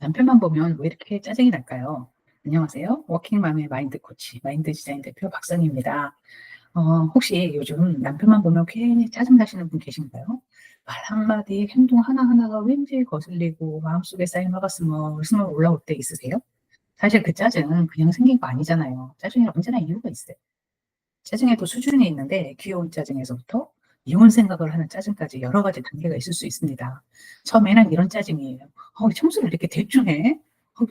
남편만 보면 왜 이렇게 짜증이 날까요? 안녕하세요. 워킹맘의 마인드 코치, 마인드 디자인 대표 박선희입니다. 혹시 요즘 남편만 보면 괜히 짜증나시는 분 계신가요? 말 한마디, 행동 하나하나가 왠지 거슬리고 마음속에 쌓인 화가 스멀스멀 올라올 때 있으세요? 사실 그 짜증은 그냥 생긴 거 아니잖아요. 짜증에 언제나 이유가 있어요. 짜증에도 수준이 있는데 귀여운 짜증에서부터 이혼 생각을 하는 짜증까지 여러 가지 단계가 있을 수 있습니다. 처음에는 이런 짜증이에요. 청소를 이렇게 대충 해?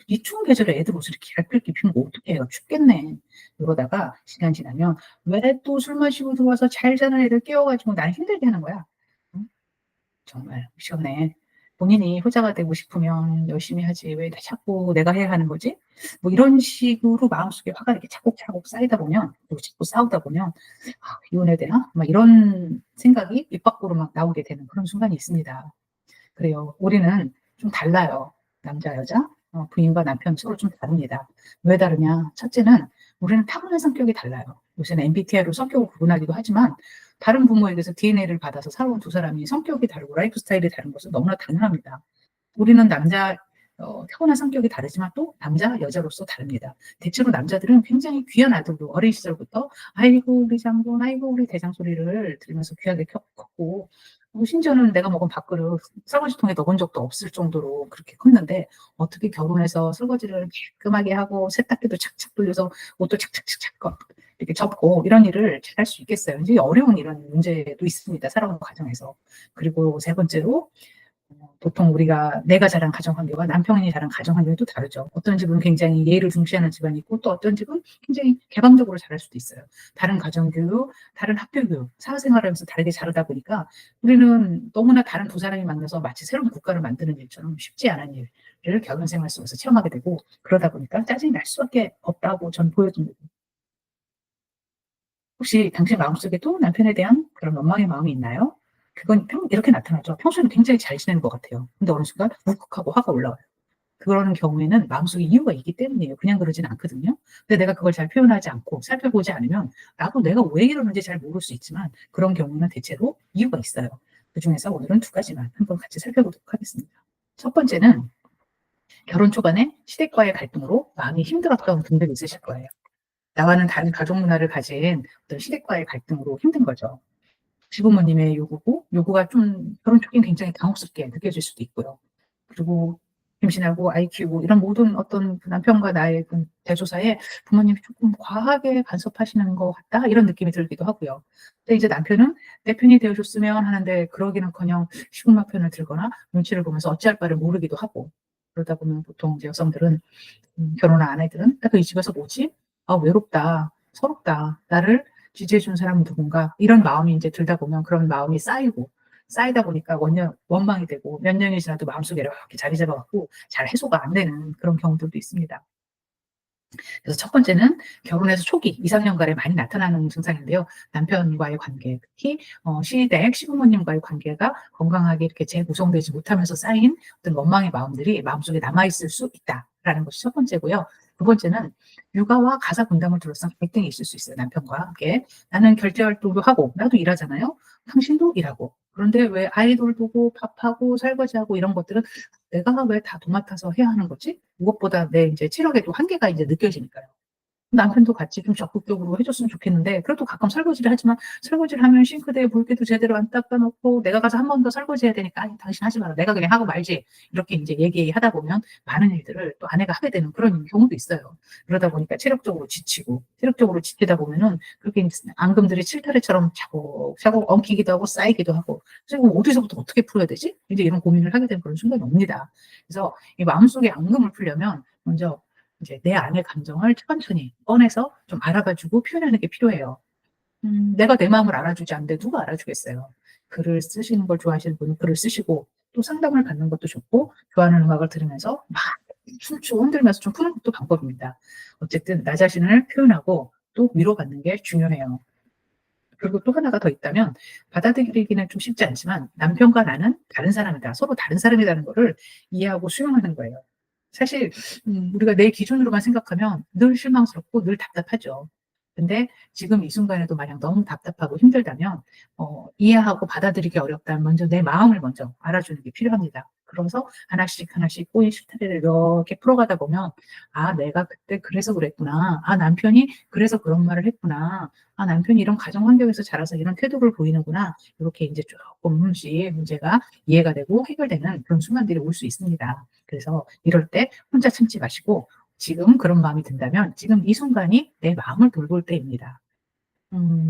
이 추운 계절에 애들 옷을 이렇게 얇게 입히면 어떡해요? 춥겠네. 이러다가 시간 지나면 왜 또 술 마시고 들어와서 잘 자는 애들 깨워가지고 나를 힘들게 하는 거야? 응? 정말 시원해. 본인이 효자가 되고 싶으면 열심히 하지 왜 자꾸 내가 해야 하는 거지? 뭐 이런 식으로 마음속에 화가 이렇게 차곡차곡 쌓이다 보면 또 자꾸 싸우다 보면 '아 이혼해야 되나?' 막 이런 생각이 입 밖으로 막 나오게 되는 그런 순간이 있습니다. 그래요. 우리는 좀 달라요. 남자, 여자, 부인과 남편 서로 좀 다릅니다. 왜 다르냐? 첫째는 우리는 타고난 성격이 달라요. 요새는 MBTI로 성격을 구분하기도 하지만 다른 부모에게서 DNA를 받아서 살아온 두 사람이 성격이 다르고 라이프 스타일이 다른 것은 너무나 당연합니다. 우리는 남자 타고난 성격이 다르지만 또 남자, 여자로서 다릅니다. 대체로 남자들은 굉장히 귀한 아들로 어린 시절부터 "아이고 우리 장본, 아이고 우리 대장" 소리를 들으면서 귀하게 컸고 심지어는 내가 먹은 밥그릇 설거지통에 넣어본 적도 없을 정도로 그렇게 컸는데 어떻게 결혼해서 설거지를 깔끔하게 하고 세탁기도 착착 돌려서 옷도 착착착착 이렇게 접고 이런 일을 잘 할 수 있겠어요. 굉장히 어려운 이런 문제도 있습니다, 살아가는 과정에서. 그리고 세 번째로 보통 우리가 내가 자란 가정 환경과 남편이 자란 가정 환경이 또 다르죠. 어떤 집은 굉장히 예의를 중시하는 집안이 있고 또 어떤 집은 굉장히 개방적으로 자랄 수도 있어요. 다른 가정 교육, 다른 학교 교육, 사회생활을 하면서 다르게 자라다 보니까 우리는 너무나 다른 두 사람이 만나서 마치 새로운 국가를 만드는 일처럼 쉽지 않은 일을 결혼 생활 속에서 체험하게 되고 그러다 보니까 짜증이 날 수밖에 없다고 저는 보여집니다. 혹시 당신 마음속에도 남편에 대한 그런 원망의 마음이 있나요? 그건 이렇게 나타나죠. 평소에는 굉장히 잘 지내는 것 같아요. 근데 어느 순간 울컥하고 화가 올라와요. 그러는 경우에는 마음속에 이유가 있기 때문이에요. 그냥 그러진 않거든요. 근데 내가 그걸 잘 표현하지 않고 살펴보지 않으면 나도 내가 왜 이러는지 잘 모를 수 있지만 그런 경우는 대체로 이유가 있어요. 그중에서 오늘은 두 가지만 한번 같이 살펴보도록 하겠습니다. 첫 번째는 결혼 초반에 시댁과의 갈등으로 마음이 힘들었던 분들이 있으실 거예요. 나와는 다른 가족 문화를 가진 어떤 시댁과의 갈등으로 힘든 거죠. 시부모님의 요구가 좀 결혼 초기엔 굉장히 당혹스럽게 느껴질 수도 있고요. 그리고 임신하고 아이 키우고 이런 모든 어떤 그 남편과 나의 그 대조사에 부모님이 조금 과하게 간섭하시는 것 같다 이런 느낌이 들기도 하고요. 근데 이제 남편은 내 편이 되어 줬으면 하는데 그러기는커녕 시궁마 편을 들거나 눈치를 보면서 어찌할 바를 모르기도 하고 그러다 보면 보통 이제 여성들은 결혼한 아내들은 '내가 이 집에서 뭐지? 아 외롭다. 서럽다. 나를 지지해 주는 사람은 누군가.' 이런 마음이 인제 들다 보면 그런 마음이 쌓이다 보니까 원망이 되고 몇 년이 지나도 마음속에 이렇게 자리 잡아 갖고 잘 해소가 안 되는 그런 경우들도 있습니다. 그래서 첫 번째는 결혼해서 초기 2-3 년간에 많이 나타나는 증상인데요. 남편과의 관계, 특히 시댁, 시부모님과의 관계가 건강하게 이렇게 재구성되지 못하면서 쌓인 어떤 원망의 마음들이 마음속에 남아 있을 수 있다라는 것이 첫 번째고요. 두 번째는 육아와 가사 분담을 둘러싼 갈등이 있을 수 있어요, 남편과 함께. 나는 결제 활동도 하고 나도 일하잖아요. 당신도 일하고. 그런데 왜 아이돌 보고 밥하고 설거지하고 이런 것들은 '내가 왜 다 도맡아서 해야 하는 거지?' 무엇보다 내 인제 체력에도 한계가 이제 느껴지니까요. 남편도 같이 좀 적극적으로 해 줬으면 좋겠는데 그래도 가끔 설거지를 하지만 설거지를 하면 싱크대에 물기도 제대로 안 닦아 놓고 내가 가서 한 번 더 설거지해야 되니까 "아이 당신 하지 마라. 내가 그냥 하고 말지." 이렇게 인제 얘기하다 보면 많은 일들을 또 아내가 하게 되는 그런 경우도 있어요. 그러다 보니까 체력적으로 지치다 보면은 그렇게 인제 앙금들이 칠타래처럼 차곡차곡 엉키기도 하고 쌓이기도 하고 그래서 '이거 어디서부터 어떻게 풀어야 되지?' 인제 이런 고민을 하게 되는 그런 순간이 옵니다. 그래서 이 마음속의 앙금을 풀려면 먼저 이제 내 안의 감정을 천천히 꺼내서 좀 알아봐 주고 표현하는 게 필요해요. 내가 내 마음을 알아주지 않는데 누가 알아주겠어요. 글을 쓰시는 걸 좋아하시는 분은 글을 쓰시고 또 상담을 받는 것도 좋고 좋아하는 음악을 들으면서 막 춤추고 흔들면서 좀 푸는 것도 방법입니다. 어쨌든 나 자신을 표현하고 또 위로받는 게 중요해요. 그리고 또 하나가 더 있다면 받아들이기는 좀 쉽지 않지만 남편과 나는 다른 사람이다. 서로 다른 사람이라는 거를 이해하고 수용하는 거예요. 사실 우리가 내 기준으로만 생각하면 늘 실망스럽고 늘 답답하죠. 근데 지금 이 순간에도 만약 너무 답답하고 힘들다면 이해하고 받아들이기 어렵다면 먼저 내 마음을 먼저 알아주는 게 필요합니다. 그래서 하나씩 하나씩 꼬인 실타래를 이렇게 풀어가다 보면 '아 내가 그때 그래서 그랬구나. 아 남편이 그래서 그런 말을 했구나. 아 남편이 이런 가정 환경에서 자라서 이런 태도를 보이는구나.' 요렇게 인제 쪼끔씩 문제가 이해가 되고 해결되는 그런 순간들이 올 수 있습니다. 그래서 이럴 때 혼자 참지 마시고 지금 그런 마음이 든다면 지금 이 순간이 내 마음을 돌볼 때입니다.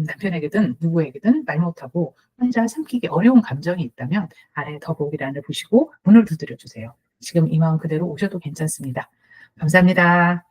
남편에게든 누구에게든 말 못하고 혼자 삼키기 어려운 감정이 있다면 아래 더보기란을 보시고 문을 두드려 주세요. 지금 이 마음 그대로 오셔도 괜찮습니다. 감사합니다.